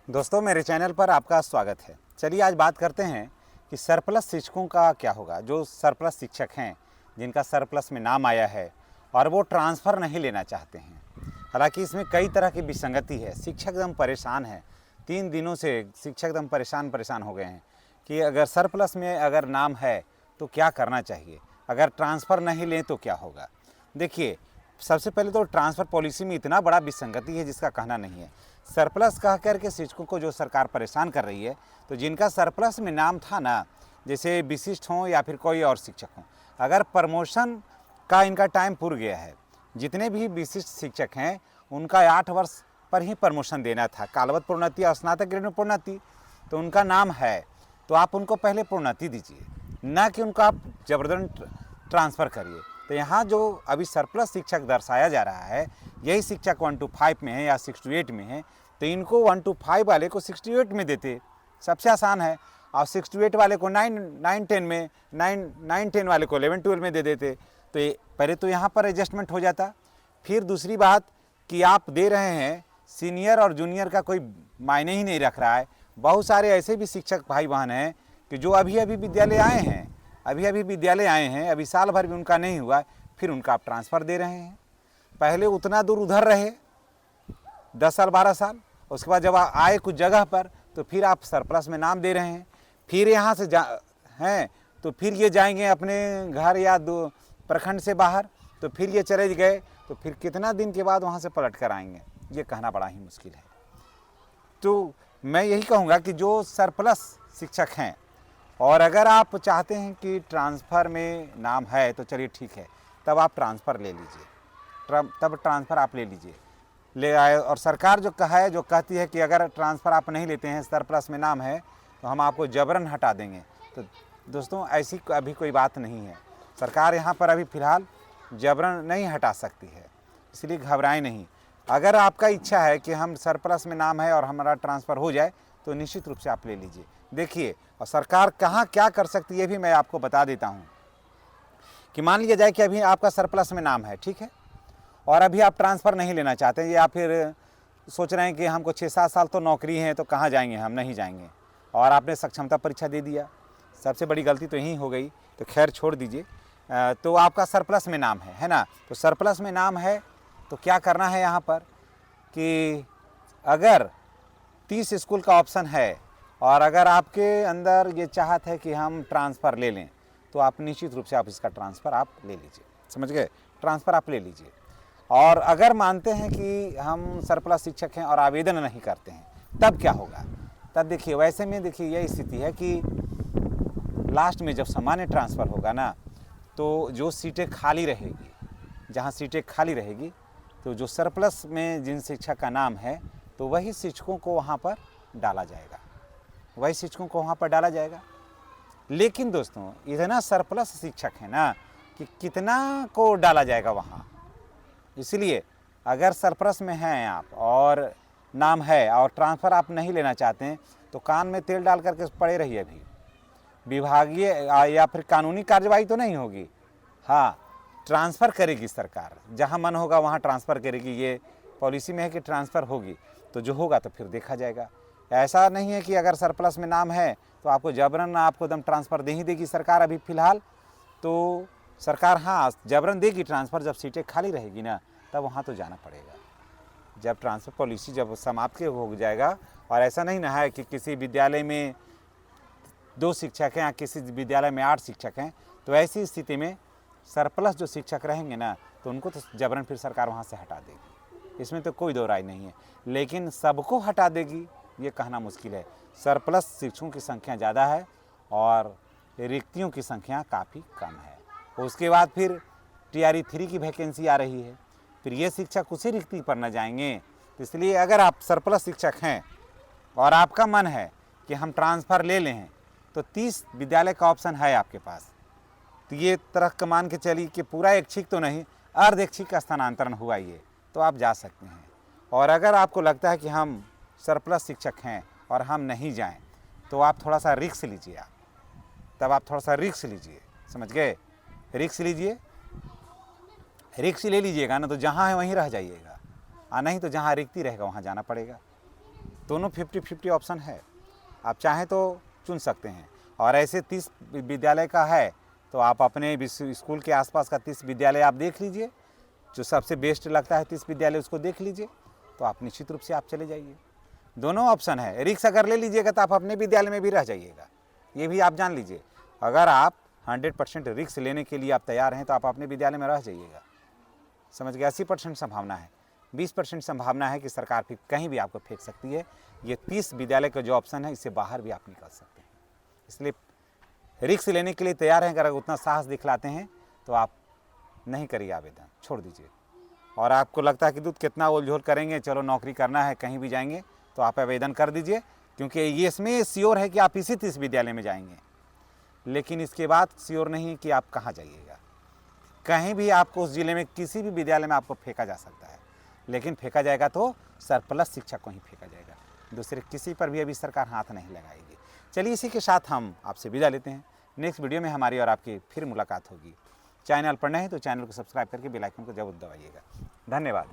दोस्तों, मेरे चैनल पर आपका स्वागत है। चलिए आज बात करते हैं कि सरप्लस शिक्षकों का क्या होगा। जो सरप्लस शिक्षक हैं, जिनका सरप्लस में नाम आया है और वो ट्रांसफ़र नहीं लेना चाहते हैं। हालांकि इसमें कई तरह की विसंगति है। शिक्षक एकदम परेशान है, 3 दिनों से शिक्षक एकदम परेशान हो गए हैं कि अगर सरप्लस में अगर नाम है तो क्या करना चाहिए, अगर ट्रांसफ़र नहीं लें तो क्या होगा। देखिए, सबसे पहले तो ट्रांसफ़र पॉलिसी में इतना बड़ा विसंगति है जिसका कहना नहीं है। सरप्लस कह कर के शिक्षकों को जो सरकार परेशान कर रही है, तो जिनका सरप्लस में नाम था ना, जैसे विशिष्ट हों या फिर कोई और शिक्षक हों, अगर प्रमोशन का इनका टाइम पूरा गया है, जितने भी विशिष्ट शिक्षक हैं उनका 8 वर्ष पर ही प्रमोशन देना था, कालवत प्रोन्नति और स्नातक ग्रेड में प्रोन्नति, तो उनका नाम है तो आप उनको पहले प्रोन्नति दीजिए, ना कि उनको आप जबरदस्ती ट्रांसफ़र करिए। तो यहाँ जो अभी सरप्लस शिक्षक दर्शाया जा रहा है, यही शिक्षक 1 to 5 में है या 6 to 8 में है, तो इनको 1 to 5 वाले को 6 to 8 में देते, सबसे आसान है। और 6 to 8 वाले को 9-10 में, 9-10 वाले को 11-12 में दे देते। तो पहले तो यहाँ पर एडजस्टमेंट हो जाता। फिर दूसरी बात कि आप दे रहे हैं, सीनियर और जूनियर का कोई मायने ही नहीं रख रहा है। बहुत सारे ऐसे भी शिक्षक भाई बहन हैं कि जो अभी विद्यालय आए हैं, अभी साल भर भी उनका नहीं हुआ, फिर उनका आप ट्रांसफ़र दे रहे हैं। पहले उतना दूर उधर रहे 10 साल 12 साल, उसके बाद जब आए कुछ जगह पर तो फिर आप सरप्लस में नाम दे रहे हैं। फिर यहाँ से हैं तो फिर ये जाएंगे अपने घर या प्रखंड से बाहर, तो फिर ये चले गए तो फिर कितना दिन के बाद वहाँ से पलट कर आएंगे, ये कहना बड़ा ही मुश्किल है। तो मैं यही कहूँगा कि जो सरप्लस शिक्षक हैं, और अगर आप चाहते हैं कि ट्रांसफ़र में नाम है तो चलिए ठीक है, तब आप ट्रांसफ़र ले लीजिए, तब ट्रांसफ़र आप ले लीजिए, ले आए। और सरकार जो कहती है कि अगर ट्रांसफ़र आप नहीं लेते हैं, सरप्लस में नाम है, तो हम आपको जबरन हटा देंगे। तो दोस्तों, ऐसी अभी कोई बात नहीं है। सरकार यहाँ पर अभी फ़िलहाल जबरन नहीं हटा सकती है, इसलिए घबराएं नहीं। अगर आपका इच्छा है कि हम सरप्लस में नाम है और हमारा ट्रांसफ़र हो जाए, तो निश्चित रूप से आप ले लीजिए। देखिए, और सरकार कहाँ क्या कर सकती है ये भी मैं आपको बता देता हूँ। कि मान लिया जाए कि अभी आपका सरप्लस में नाम है, ठीक है, और अभी आप ट्रांसफ़र नहीं लेना चाहते हैं, या फिर सोच रहे हैं कि हमको 6-7 साल तो नौकरी है तो कहाँ जाएंगे, हम नहीं जाएंगे, और आपने सक्षमता परीक्षा दे दिया, सबसे बड़ी गलती तो यही हो गई, तो खैर छोड़ दीजिए। तो आपका सरप्लस में नाम है ना। तो सरप्लस में नाम है तो क्या करना है यहाँ पर कि अगर 30 स्कूल का ऑप्शन है और अगर आपके अंदर ये चाहत है कि हम ट्रांसफ़र ले लें, तो आप निश्चित रूप से आप इसका ट्रांसफ़र आप ले लीजिए। समझ गए, ट्रांसफ़र आप ले लीजिए। और अगर मानते हैं कि हम सरप्लस शिक्षक हैं और आवेदन नहीं करते हैं, तब क्या होगा। तब देखिए, वैसे में देखिए यही स्थिति है कि लास्ट में जब सामान्य ट्रांसफ़र होगा ना, तो जो सीटें खाली रहेगी, जहाँ सीटें खाली रहेगी, तो जो सरप्लस में जिन शिक्षक का नाम है, तो वही शिक्षकों को वहाँ पर डाला जाएगा। लेकिन दोस्तों, इतना सरप्लस शिक्षक है ना कि कितना को डाला जाएगा वहाँ। इसलिए अगर सरप्लस में हैं आप और नाम है और ट्रांसफ़र आप नहीं लेना चाहते हैं, तो कान में तेल डाल करके पड़े रहिए। अभी विभागीय या फिर कानूनी कार्रवाई तो नहीं होगी, हाँ, ट्रांसफ़र करेगी सरकार, जहाँ मन होगा वहाँ ट्रांसफ़र करेगी। ये पॉलिसी में है कि ट्रांसफ़र होगी, तो जो होगा तो फिर देखा जाएगा। ऐसा नहीं है कि अगर सरप्लस में नाम है तो आपको जबरन आपको एकदम ट्रांसफ़र दे ही देगी सरकार। अभी फ़िलहाल तो सरकार हाँ जबरन देगी ट्रांसफ़र, जब सीटें खाली रहेगी ना, तब वहाँ तो जाना पड़ेगा। जब ट्रांसफ़र पॉलिसी जब समाप्त हो जाएगा, और ऐसा नहीं ना है कि किसी विद्यालय में 2 शिक्षक हैं या किसी विद्यालय में 8 शिक्षक हैं, तो ऐसी स्थिति में सरप्लस जो शिक्षक रहेंगे ना, तो उनको तो जबरन फिर सरकार वहाँ से हटा देगी। इसमें तो कोई दो राय नहीं है। लेकिन सबको हटा देगी ये कहना मुश्किल है। सरप्लस शिक्षकों की संख्या ज़्यादा है और रिक्तियों की संख्या काफ़ी कम है। उसके बाद फिर TRE 3 की वैकेंसी आ रही है, फिर ये शिक्षक उसी रिक्ति पर न जाएंगे। तो इसलिए अगर आप सरप्लस शिक्षक हैं और आपका मन है कि हम ट्रांसफ़र ले लें, तो 30 विद्यालय का ऑप्शन है आपके पास। तो ये तरह का मान के चलिए कि पूरा ऐच्छिक तो नहीं, अर्ध ऐच्छिक का स्थानांतरण हुआ ये, तो आप जा सकते हैं। और अगर आपको लगता है कि हम सरप्लस शिक्षक हैं और हम नहीं जाएं, तो आप थोड़ा सा रिस्क लीजिए। तब आप थोड़ा सा रिस्क लीजिए, समझ गए, रिस्क लीजिए। रिस्क ले लीजिएगा ना, तो जहाँ है वहीं रह जाइएगा, और नहीं तो जहाँ रिक्ति रहेगा वहाँ जाना पड़ेगा। दोनों 50-50 ऑप्शन है, आप चाहें तो चुन सकते हैं। और ऐसे 30 विद्यालय का है तो आप अपने स्कूल के आसपास का 30 विद्यालय आप देख लीजिए, जो सबसे बेस्ट लगता है 30 विद्यालय उसको देख लीजिए, तो आप निश्चित रूप से आप चले जाइए। दोनों ऑप्शन है। रिक्स अगर ले लीजिएगा तो आप अपने विद्यालय में भी रह जाइएगा, ये भी आप जान लीजिए। अगर आप 100% रिक्स लेने के लिए आप तैयार हैं तो आप अपने विद्यालय में रह जाइएगा, समझ गए। 80% संभावना है, 20% संभावना है कि सरकार फिर कहीं भी आपको फेंक सकती है। ये 30 विद्यालय का जो ऑप्शन है इससे बाहर भी आप निकल सकते हैं, इसलिए रिक्स लेने के लिए तैयार हैं। अगर उतना साहस दिखलाते हैं तो आप नहीं करिए आवेदन, छोड़ दीजिए। और आपको लगता है कि दूध कितना ओलझोल करेंगे, चलो नौकरी करना है कहीं भी जाएंगे, तो आप आवेदन कर दीजिए, क्योंकि ये इसमें श्योर है कि आप इसी 30 विद्यालय में जाएंगे, लेकिन इसके बाद श्योर नहीं है कि आप कहाँ जाइएगा। कहीं भी आपको उस ज़िले में किसी भी विद्यालय में आपको फेंका जा सकता है, लेकिन फेंका जाएगा तो सरप्लस शिक्षक को ही फेंका जाएगा, दूसरे किसी पर भी अभी सरकार हाथ नहीं लगाएगी। चलिए इसी के साथ हम आपसे विदा लेते हैं। नेक्स्ट वीडियो में हमारी और आपकी फिर मुलाकात होगी। चैनल पर नए हैं तो चैनल को सब्सक्राइब करके बेल आइकन को जरूर दबाइएगा। धन्यवाद।